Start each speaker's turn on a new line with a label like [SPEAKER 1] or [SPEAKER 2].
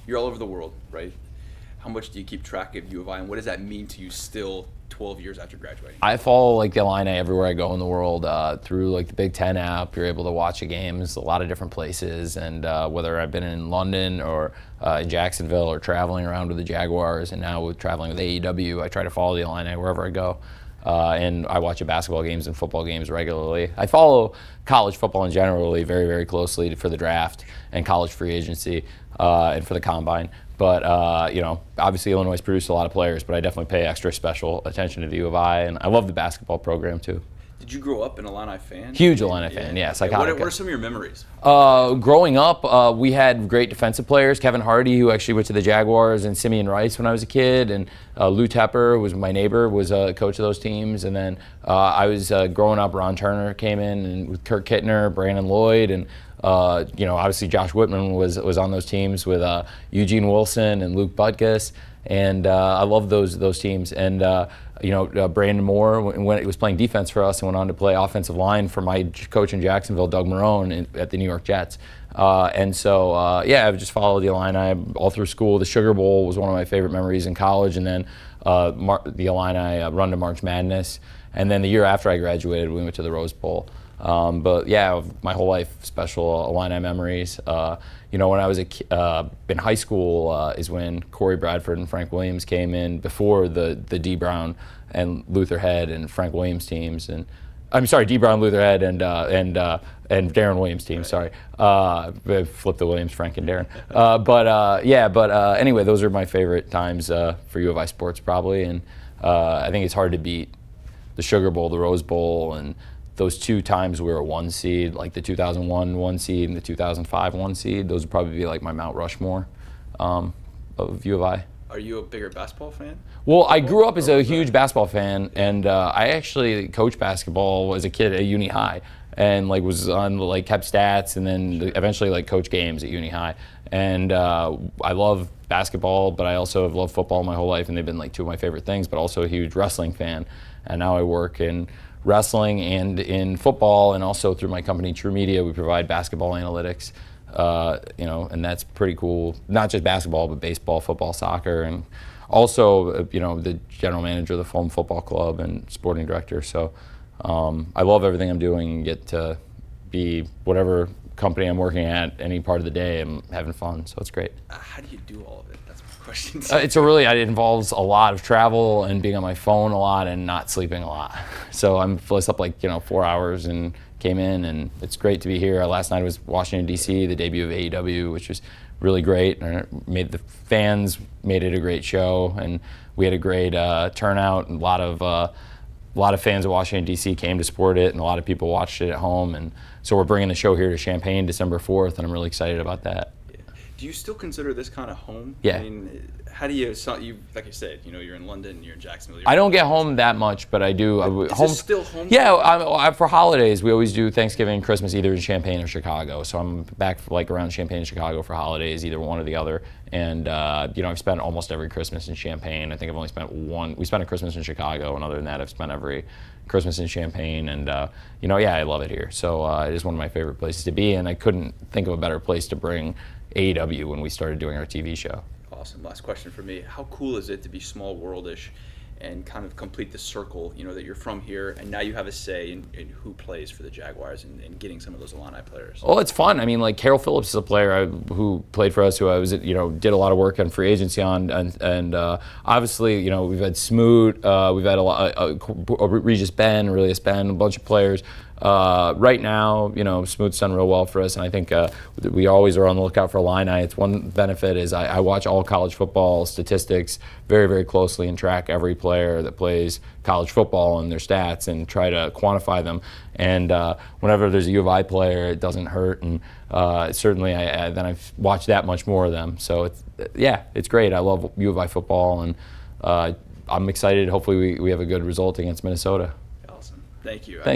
[SPEAKER 1] You're all over the world, right? How much do you keep track of U of I, and what does that mean to you still 12 years after graduating?
[SPEAKER 2] I follow like the Illini everywhere I go in the world through like the Big Ten app. You're able to watch the games a lot of different places, and whether I've been in London or in Jacksonville or traveling around with the Jaguars, and now with traveling with AEW, I try to follow the Illini wherever I go. And I watch the basketball games and football games regularly. I follow college football in generally very, very closely for the draft and college free agency and for the combine. But, obviously Illinois has produced a lot of players, but I definitely pay extra special attention to the U of I, and I love the basketball program too.
[SPEAKER 1] Did you grow up an Illini fan?
[SPEAKER 2] Huge Illini fan, yes.
[SPEAKER 1] What are some of your memories?
[SPEAKER 2] Growing up, we had great defensive players. Kevin Hardy, who actually went to the Jaguars, and Simeon Rice when I was a kid, and Lou Tepper, who was my neighbor, was a coach of those teams. And then I was growing up, Ron Turner came in, and with Kurt Kittner, Brandon Lloyd, and obviously Josh Whitman was on those teams with Eugene Wilson and Luke Butkus, and I love those teams. And Brandon Moore, when he was playing defense for us, and went on to play offensive line for my coach in Jacksonville, Doug Marrone, at the New York Jets. I've just followed the Illini all through school. The Sugar Bowl was one of my favorite memories in college, and then the Illini run to March Madness. And then the year after I graduated, we went to the Rose Bowl. My whole life, special Illini memories. When I was in high school is when Corey Bradford and Frank Williams came in before the D. Brown and Luther Head and Frank Williams teams. And I'm sorry, D. Brown, Luther Head, and Darren Williams team. Sorry, flip the Williams, Frank, and Darren. Anyway, those are my favorite times for U of I sports probably, and I think it's hard to beat the Sugar Bowl, the Rose Bowl, and those two times we were a 1 seed, like the 2001 1 seed and the 2005 1 seed. Those would probably be like my Mount Rushmore of U of I.
[SPEAKER 1] Are you a bigger basketball fan?
[SPEAKER 2] Well, I grew up as a huge basketball fan, and I actually coached basketball as a kid at Uni High, and was on kept stats, and then eventually coached games at Uni High. And I love basketball, but I also have loved football my whole life, and they've been two of my favorite things. But also a huge wrestling fan, and now I work in wrestling and in football, and also through my company True Media, we provide basketball analytics. And that's pretty cool. Not just basketball, but baseball, football, soccer, and also, the general manager of the Fullham Football Club and sporting director. So I love everything I'm doing and get to be whatever company I'm working at any part of the day. I'm having fun, so it's great.
[SPEAKER 1] How do you do all of it? That's my question.
[SPEAKER 2] It involves a lot of travel and being on my phone a lot and not sleeping a lot. So I slept 4 hours and came in, and it's great to be here. Last night was Washington, D.C., the debut of AEW, which was really great. And the fans made it a great show, and we had a great turnout. And a lot of fans of Washington, D.C. came to support it, and a lot of people watched it at home. And so we're bringing the show here to Champaign December 4th, and I'm really excited about that.
[SPEAKER 1] Yeah. Do you still consider this kind of home?
[SPEAKER 2] Yeah.
[SPEAKER 1] I mean, how do you like you said, you're in London, you're in Jacksonville.
[SPEAKER 2] I don't get home that much, but I do.
[SPEAKER 1] Is this still home?
[SPEAKER 2] Yeah, for holidays, we always do Thanksgiving and Christmas either in Champaign or Chicago. So I'm back around Champaign and Chicago for holidays, either one or the other. And, I've spent almost every Christmas in Champaign. I think I've only spent one. We spent a Christmas in Chicago, and other than that, I've spent every Christmas in Champaign. And, I love it here. So it is one of my favorite places to be, and I couldn't think of a better place to bring AEW when we started doing our TV show.
[SPEAKER 1] Awesome. Last question for me. How cool is it to be small worldish and kind of complete the circle, that you're from here, and now you have a say in who plays for the Jaguars and getting some of those Illini players?
[SPEAKER 2] Oh, it's fun. I mean, Carol Phillips is a player who played for us, who I was, did a lot of work on free agency on, and obviously, we've had Smoot, we've had a lot, Regis Ben, Aurelius Ben, a bunch of players. Right now, Smoot's done real well for us, and I think we always are on the lookout for Illini. It's one benefit is I watch all college football statistics very, very closely and track every player that plays college football and their stats and try to quantify them. And whenever there's a U of I player, it doesn't hurt, and certainly then I've watched that much more of them. So it's great. I love U of I football, and I'm excited. Hopefully we have a good result against Minnesota.
[SPEAKER 1] Awesome. Thank you.
[SPEAKER 2] Thanks.